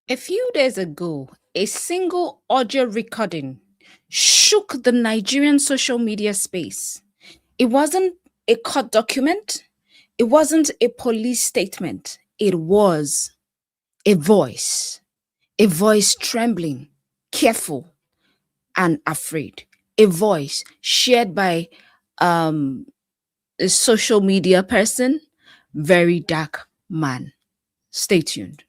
A few days ago, a single audio recording shook the Nigerian social media space. It wasn't a court document, it wasn't a police statement, it was a voice trembling, careful, and afraid. A voice shared by um, a social media person, very dark man. Stay tuned.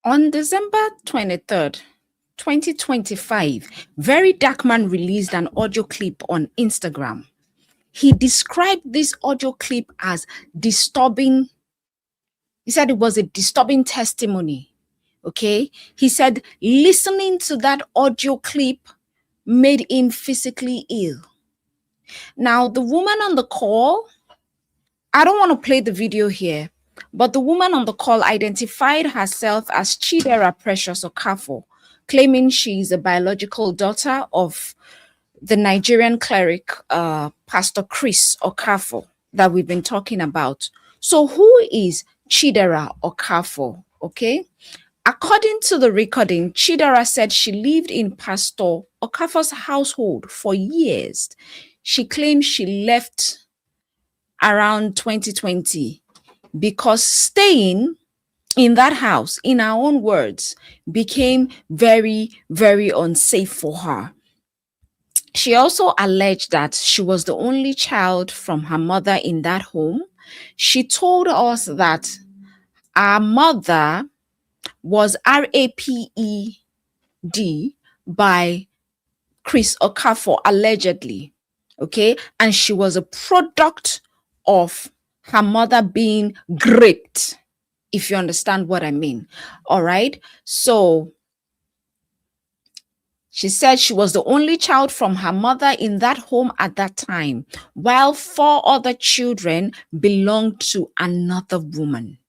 On December 23rd, 2025, VeryDarkMan released an audio clip on Instagram. He described this audio clip as disturbing. He said it was a disturbing testimony. Okay. He said listening to that audio clip made him physically ill. Now, the woman on the call, I don't want to play the video here, but the woman on the call identified herself as Chidera Precious Okafor, claiming she is a biological daughter of the Nigerian cleric, Pastor Chris Okafor, that we've been talking about. So, who is Chidera Okafor? Okay. According to the recording, Chidera said she lived in Pastor Okafor's household for years. She claimed she left around 2020 because staying in that house, in her own words, became very, very unsafe for her. She also alleged that she was the only child from her mother in that home. She told us that our mother was raped by Chris Okafor, allegedly. Okay. And she was a product of her mother being raped, if you understand what I mean. All right. So she said she was the only child from her mother in that home at that time, while four other children belonged to another woman.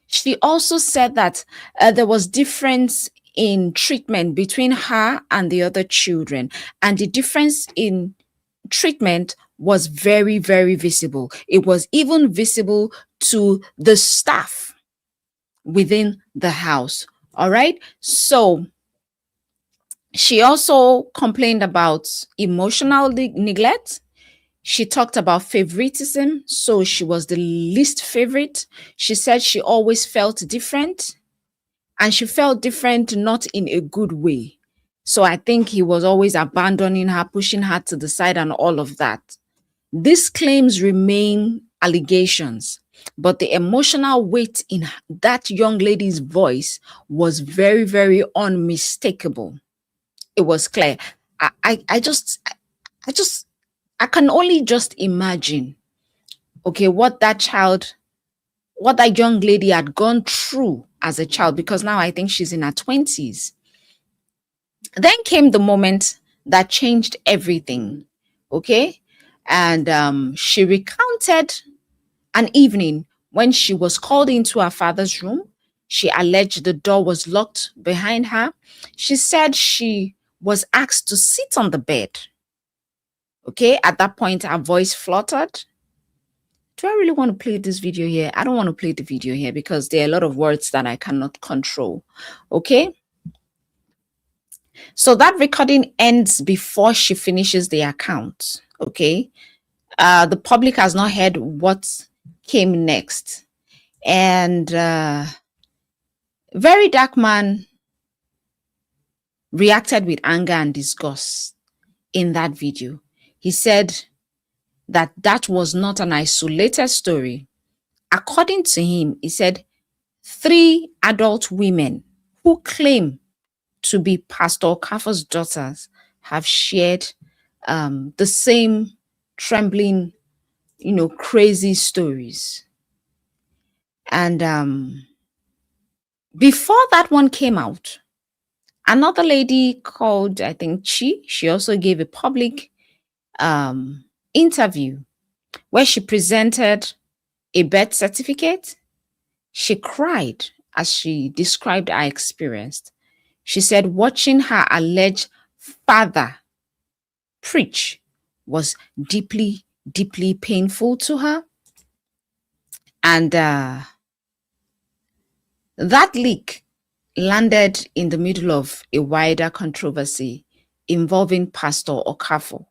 She also said that there was difference in treatment between her and the other children, and the difference in treatment was very, very visible. It was even visible to the staff within the house. All right. So she also complained about emotional neglect. She talked about favoritism. So she was the least favorite. She said she always felt different, and she felt different not in a good way. So I think he was always abandoning her, pushing her to the side, and all of that. These claims remain allegations, but the emotional weight in that young lady's voice was very, very unmistakable. It was clear. I just, I can only just imagine, okay, what that young lady had gone through as a child, because now I think she's in her 20s. Then came the moment that changed everything. Okay. And she recounted an evening when she was called into her father's room. She alleged the door was locked behind her. She said she was asked to sit on the bed. Okay. At that point, her voice fluttered. Do I really want to play this video here? I don't want to play the video here because there are a lot of words that I cannot control. Okay. So that recording ends before she finishes the account. Okay. The public has not heard what came next. And Very Dark Man reacted with anger and disgust in that video. He said that that was not an isolated story. According to him, he said 3 adult women who claim to be Pastor Okafor's daughters have shared the same trembling, crazy stories. And before that one came out, another lady called, I think, she also gave a public interview where she presented a birth certificate. She cried as she described her experience. She said watching her alleged father preach was deeply, deeply painful to her. And that leak landed in the middle of a wider controversy involving Pastor Okafor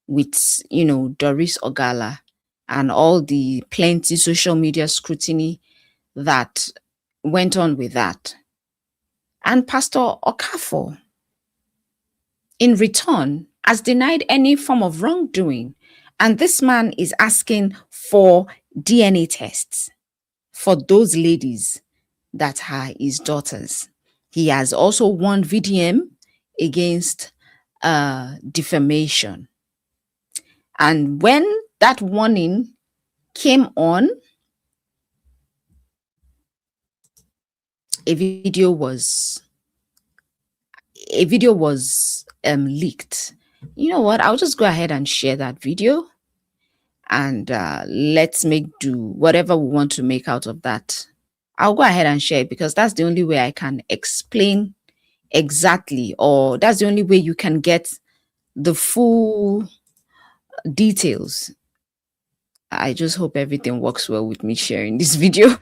with, Doris Ogala and all the plenty social media scrutiny that went on with that. And Pastor Okafor, in return, has denied any form of wrongdoing. And this man is asking for DNA tests for those ladies that are his daughters. He has also warned VDM against defamation. And when that warning came on, a video was leaked. You know what? I'll just go ahead and share that video, and let's make do whatever we want to make out of that. I'll go ahead and share it because that's the only way I can explain exactly, or that's the only way you can get the full details. I just hope everything works well with me sharing this video.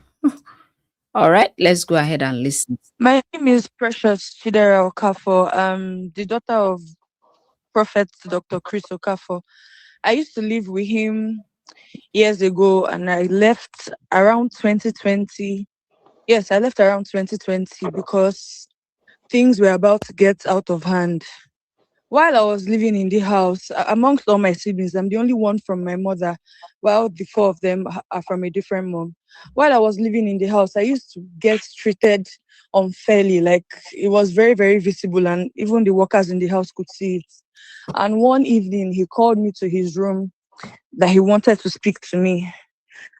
All right, let's go ahead and listen. My name is Precious Chidera Okafor. The daughter of Prophet Dr. Chris Okafor. I used to live with him years ago, and I left around 2020. Yes, I left around 2020 because things were about to get out of hand. While I was living in the house, amongst all my siblings, I'm the only one from my mother, while the four of them are from a different mom. While I was living in the house, I used to get treated unfairly. Like, it was very, very visible, and even the workers in the house could see it. And one evening, he called me to his room that he wanted to speak to me.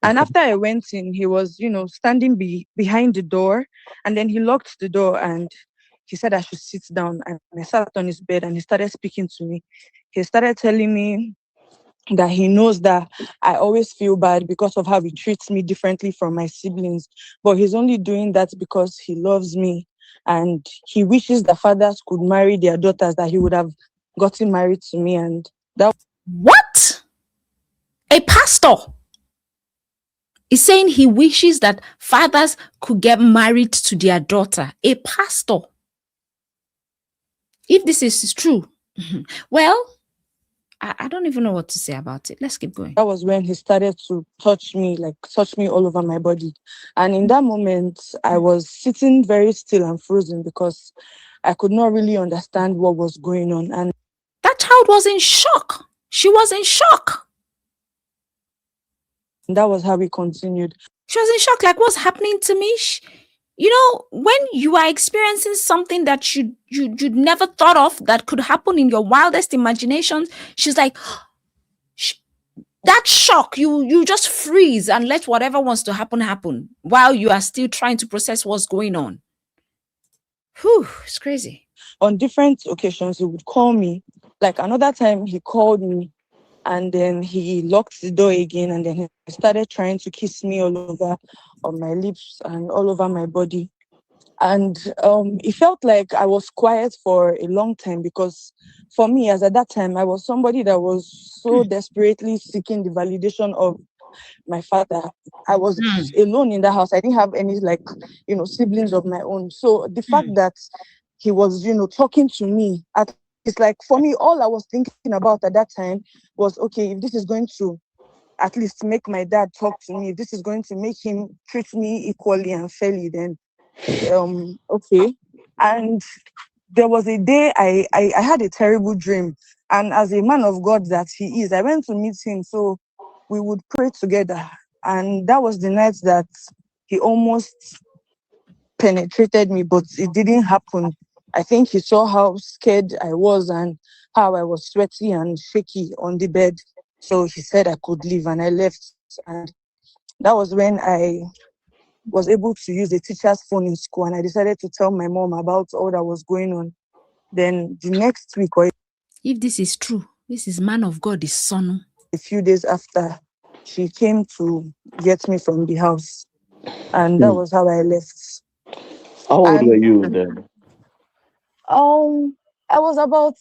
And after I went in, he was, standing behind the door, and then he locked the door and he said I should sit down. And I sat on his bed and he started speaking to me. He started telling me that he knows that I always feel bad because of how he treats me differently from my siblings. But he's only doing that because he loves me. And he wishes the fathers could marry their daughters, that he would have gotten married to me. And that. What? A pastor is saying he wishes that fathers could get married to their daughter. A pastor. If this is true, well, I don't even know what to say about it. Let's keep going. That was when he started to touch me all over my body. And in that moment, I was sitting very still and frozen because I could not really understand what was going on. And that child was in shock. She was in shock. That was how we continued. She was in shock, like, what's happening to me? When you are experiencing something that you'd never thought of that could happen in your wildest imagination, she's like, that shock, you just freeze and let whatever wants to happen while you are still trying to process what's going on. Whew, it's crazy. On different occasions, he would call me. Like, another time he called me and then he locked the door again, and then he started trying to kiss me all over on my lips and all over my body. And it felt like I was quiet for a long time because for me, as at that time, I was somebody that was so desperately seeking the validation of my father. I was alone in the house. I didn't have any siblings of my own. So the fact that he was, talking to me, it's like, for me, all I was thinking about at that time was, okay, if this is going to at least make my dad talk to me, if this is going to make him treat me equally and fairly, then okay. And there was a day I had a terrible dream, and as a man of God that he is, I went to meet him so we would pray together. And that was the night that he almost penetrated me, but it didn't happen. I think he saw how scared I was and how I was sweaty and shaky on the bed. So he said I could leave, and I left. And That was when I was able to use a teacher's phone in school, and I decided to tell my mom about all that was going on. Then the next week or If this is true, this is man of God, is son. a few days after, she came to get me from the house, and that was how I left. How old were And you then? I was about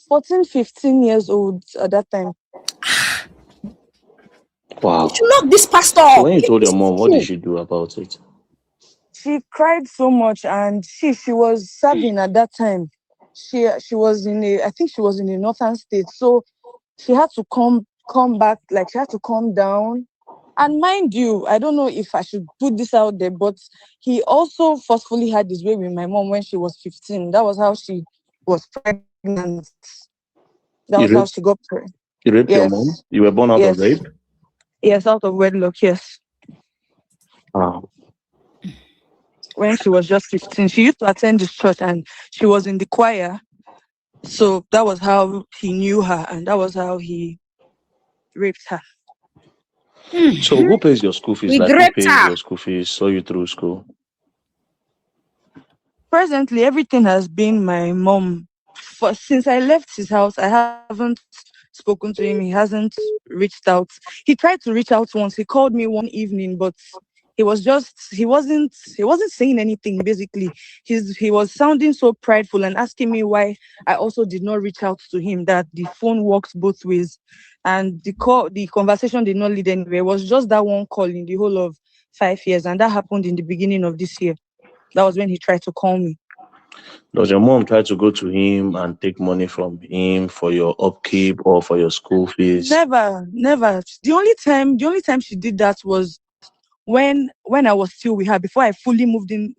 14, 15 years old at that time. You Wow. should lock this pastor So up. when you If told this your is mom, what did true. she do about it? She cried so much, and she was serving at that time. She was in a, I think she was in a northern state, so she had to come back, like she had to calm down. And mind you, I don't know if I should put this out there, but he also forcefully had his way with my mom when she was 15. That was how she was pregnant. That You was how raped, she got pregnant. you raped your mom? Yes, You were born out of yes, rape? yes, out of wedlock, yes. Wow. When she was just 15, she used to attend this church and she was in the choir. So that was how he knew her, and that was how he raped her. So who pays your school fees? We Like, who raped pays her. your school fees, saw you through school? Presently, everything has been my mom. For since I left his house, I haven't spoken to him. He hasn't reached out. He tried to reach out once. He called me one evening, but he wasn't saying anything. Basically, he was sounding so prideful and asking me why I also did not reach out to him. That the phone works both ways, and the conversation did not lead anywhere. It was just that one call in the whole of 5 years, and that happened in the beginning of this year. That was when he tried to call me. Does your mom try to go to him and take money from him for your upkeep or for your school fees? Never, never. The only time she did that was when I was still with her before I fully moved in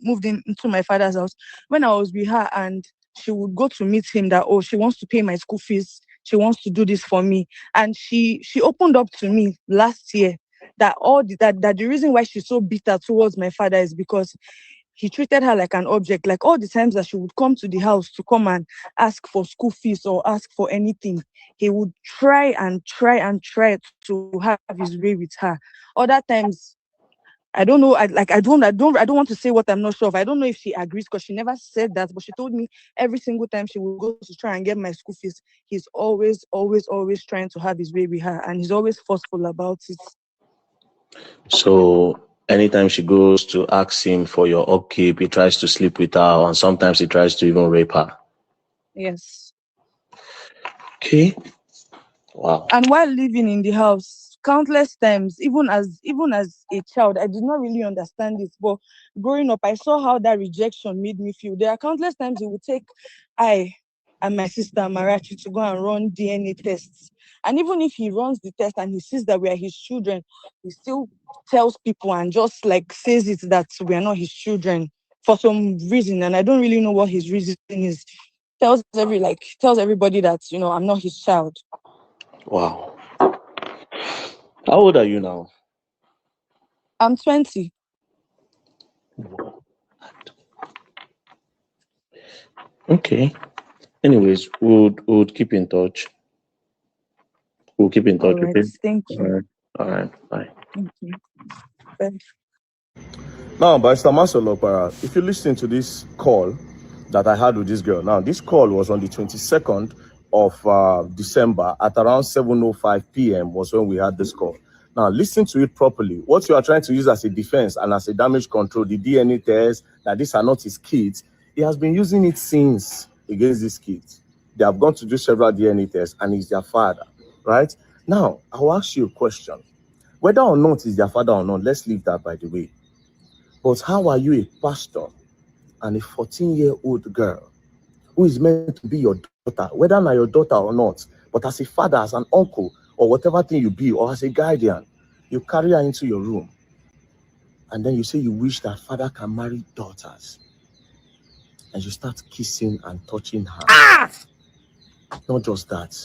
into my father's house. When I was with her, and she would go to meet him that, oh, she wants to pay my school fees. She wants to do this for me, and she opened up to me last year that that the reason why she's so bitter towards my father is because he treated her like an object. Like all the times that she would come to the house to come and ask for school fees or ask for anything, he would try and try and try to have his way with her. Other times, I don't know. I don't want to say what I'm not sure of. I don't know if she agrees because she never said that, but she told me every single time she would go to try and get my school fees, he's always, always, always trying to have his way with her, and he's always forceful about it. So anytime she goes to ask him for your upkeep, he tries to sleep with her, and sometimes he tries to even rape her. Yes. Okay. Wow. And while living in the house, countless times, even as a child, I did not really understand it. But growing up, I saw how that rejection made me feel. There are countless times he would take I and my sister Marachi to go and run DNA tests. And even if he runs the test and he sees that we are his children, he still tells people and just like says it that we are not his children for some reason. And I don't really know what his reason is. Tells everybody that, I'm not his child. Wow. How old are you now? I'm 20. Okay. Anyways, we'll keep in touch. We'll keep in All touch, right. okay? Thank All you. right. All right. Bye. Thank you. Bye. Now, Barrister Masolopara, if you listen to this call that I had with this girl, now this call was on the 22nd of December at around 7:05 p.m. was when we had this call. Now, listen to it properly. What you are trying to use as a defense and as a damage control, the DNA test, that these are not his kids, he has been using it since against these kids. They have gone to do several DNA tests and he's their father, right? Now, I will ask you a question. Whether or not he's their father or not, let's leave that by the way. But how are you a pastor and a 14-year-old girl who is meant to be your daughter, whether not your daughter or not, but as a father, as an uncle, or whatever thing you be, or as a guardian, you carry her into your room and then you say you wish that father can marry daughters and you start kissing and touching her. Ah, Not just that,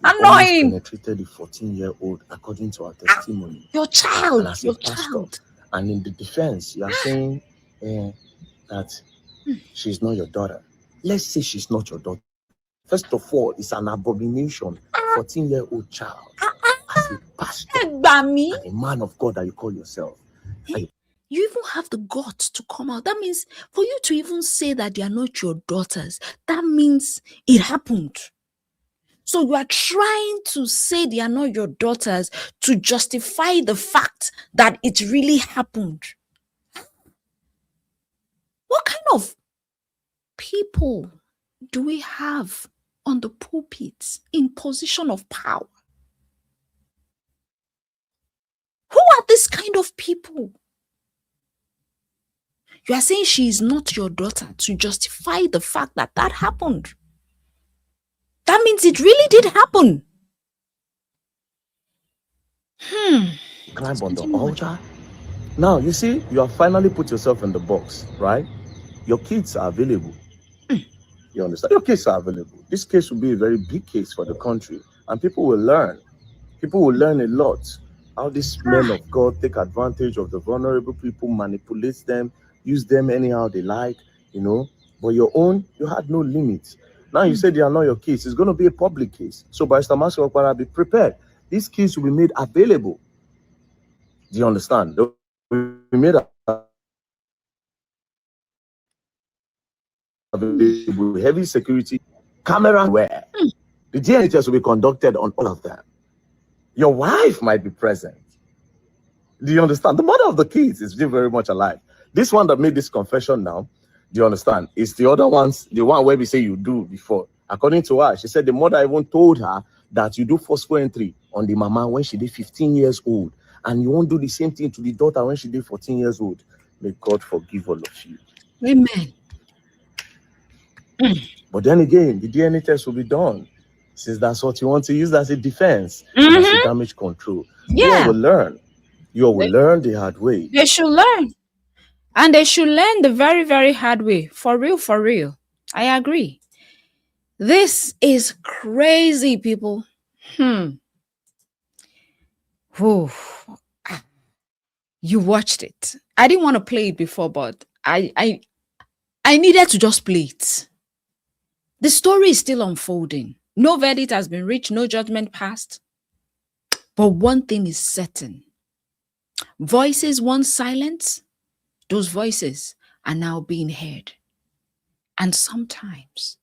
you almost annoying. penetrated the 14-year-old according to our testimony. Your And child. as a Your pastor, child. and in the defense, you are saying that she's not your daughter. Let's say she's not your daughter. First of all, it's an abomination. 14-year-old child as pastor Egbami. and a man of God that you call yourself. You even have the guts to come out. That means for you to even say that they are not your daughters, that means it happened. So you are trying to say they are not your daughters to justify the fact that it really happened. What kind of people do we have on the pulpits in position of power? Who are these kind of people? You are saying she is not your daughter to justify the fact that that happened. That means it really did happen. Climb on the altar. Now, you see, you have finally put yourself in the box, right? Your kids are available. You understand? Your kids are available. This case will be a very big case for the country, and people will learn. People will learn a lot. How these men of God take advantage of the vulnerable people, manipulate them, use them anyhow they like, you know. But your own, you had no limits. Now you say they are not your kids. It's going to be a public case. So, Barrister Master Okpara, be prepared. These keys will be made available. Do you understand? They'll be made available. Heavy security, camera where the DNA test will be conducted on all of them. Your wife might be present. Do you understand? The mother of the kids is still very much alive. This one that made this confession now, do you understand? Is the other ones, the one where we say you do before. According to her, she said the mother even told her that you do forceful entry on the mama when she did 15 years old. And you won't do the same thing to the daughter when she did 14 years old. May God forgive all of you. Amen. But then again, the DNA test will be done. Since that's what you want to use as a defense, and as a damage control. You all will learn. You all will learn the hard way. They should learn. And they should learn the very, very hard way. For real, for real. I agree. This is crazy, people. Whew. You watched it. I didn't want to play it before, but I needed to just play it. The story is still unfolding. No verdict has been reached, no judgment passed. But one thing is certain. Voices once silent, those voices are now being heard. And sometimes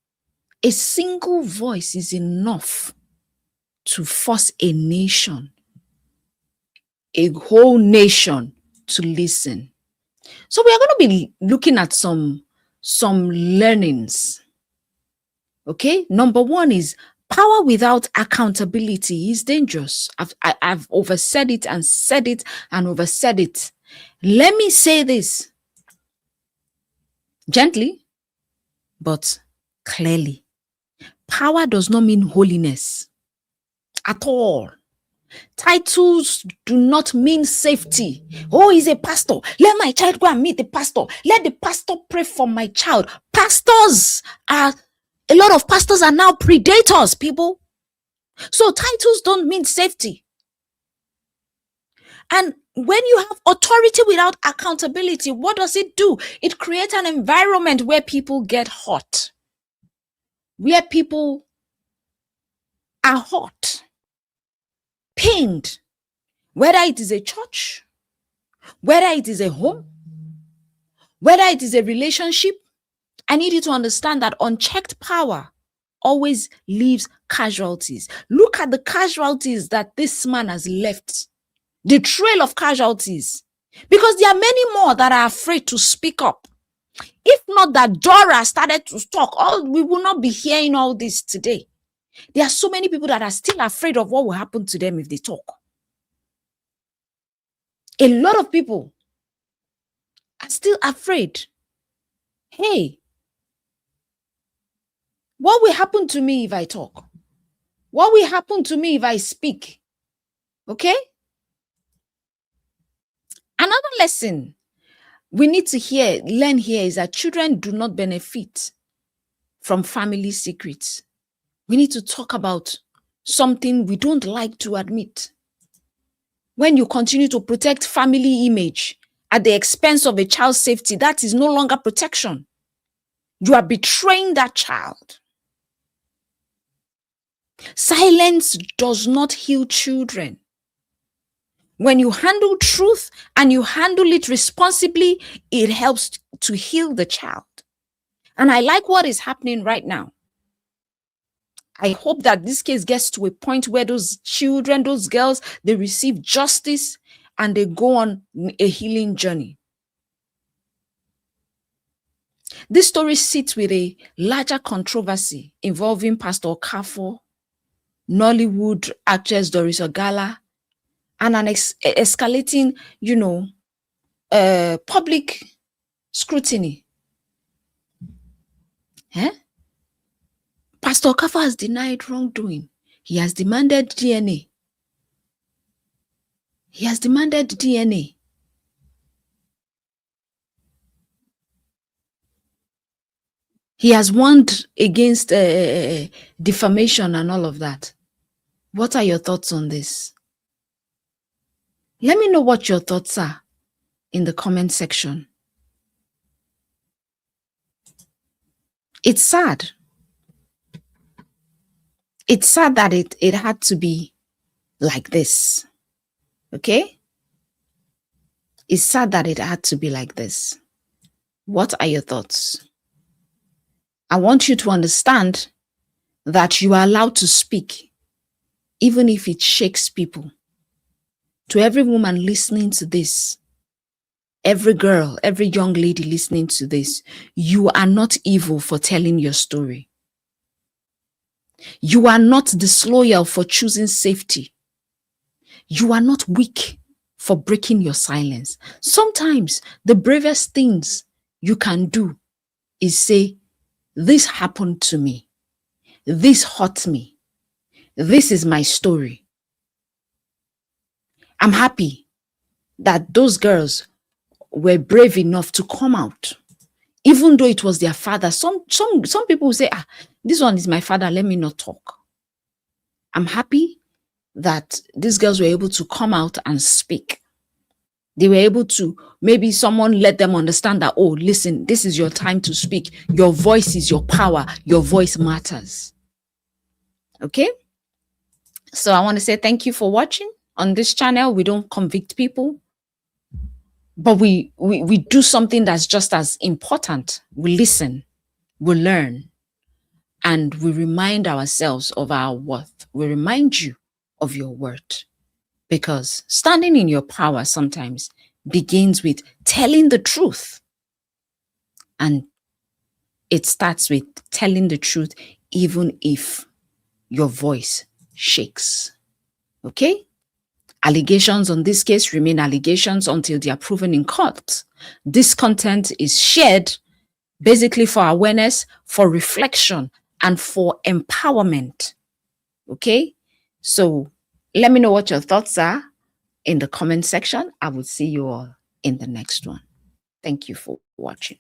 a single voice is enough to force a nation, a whole nation, to listen. So we are going to be looking at some learnings. Okay, number one is power without accountability is dangerous. I've oversaid it and said it and oversaid it. Let me say this gently, but clearly. Power does not mean holiness at all. Titles do not mean safety. Oh, he's a pastor. Let my child go and meet the pastor. Let the pastor pray for my child. A lot of pastors are now predators, people. So titles don't mean safety. And when you have authority without accountability, what does it do? It creates an environment where people get hot, where people are hot, pained, whether it is a church, whether it is a home, whether it is a relationship. I need you to understand that unchecked power always leaves casualties. Look at the casualties that this man has left, the trail of casualties, because there are many more that are afraid to speak up. If not that Doris started to talk, we will not be hearing all this today. There are so many people that are still afraid of what will happen to them if they talk. A lot of people are still afraid. Hey, what will happen to me if I talk? What will happen to me if I speak? Okay? Another lesson we need to learn here is that children do not benefit from family secrets. We need to talk about something we don't like to admit. When you continue to protect family image at the expense of a child's safety, that is no longer protection. You are betraying that child. Silence does not heal children. When you handle truth and you handle it responsibly, it helps to heal the child. And I like what is happening right now. I hope that this case gets to a point where those children, those girls, they receive justice and they go on a healing journey. This story sits with a larger controversy involving Pastor Okafor, Nollywood actress Doris Ogala, and an escalating, public scrutiny. Pastor Okafor has denied wrongdoing. He has demanded DNA. He has demanded DNA. He has warned against defamation and all of that. What are your thoughts on this? Let me know what your thoughts are in the comment section. It's sad. It's sad that it had to be like this. Okay? It's sad that it had to be like this. What are your thoughts? I want you to understand that you are allowed to speak, even if it shakes people. To every woman listening to this, every girl, every young lady listening to this, you are not evil for telling your story. You are not disloyal for choosing safety. You are not weak for breaking your silence. Sometimes the bravest things you can do is say, this happened to me. This hurt me. This is my story. I'm happy that those girls were brave enough to come out, even though it was their father. Some people will say, this one is my father, let me not talk. I'm happy that these girls were able to come out and speak. They were able to, maybe someone let them understand that, oh, listen, this is your time to speak. Your voice is your power. Your voice matters. Okay? So I want to say thank you for watching. On this channel, we don't convict people, but we do something that's just as important. We listen, we learn, and we remind ourselves of our worth. We remind you of your worth, because standing in your power sometimes begins with telling the truth. And it starts with telling the truth, even if your voice shakes. Okay? Allegations on this case remain allegations until they are proven in court. This content is shared basically for awareness, for reflection, and for empowerment. Okay? So let me know what your thoughts are in the comment section. I will see you all in the next one. Thank you for watching.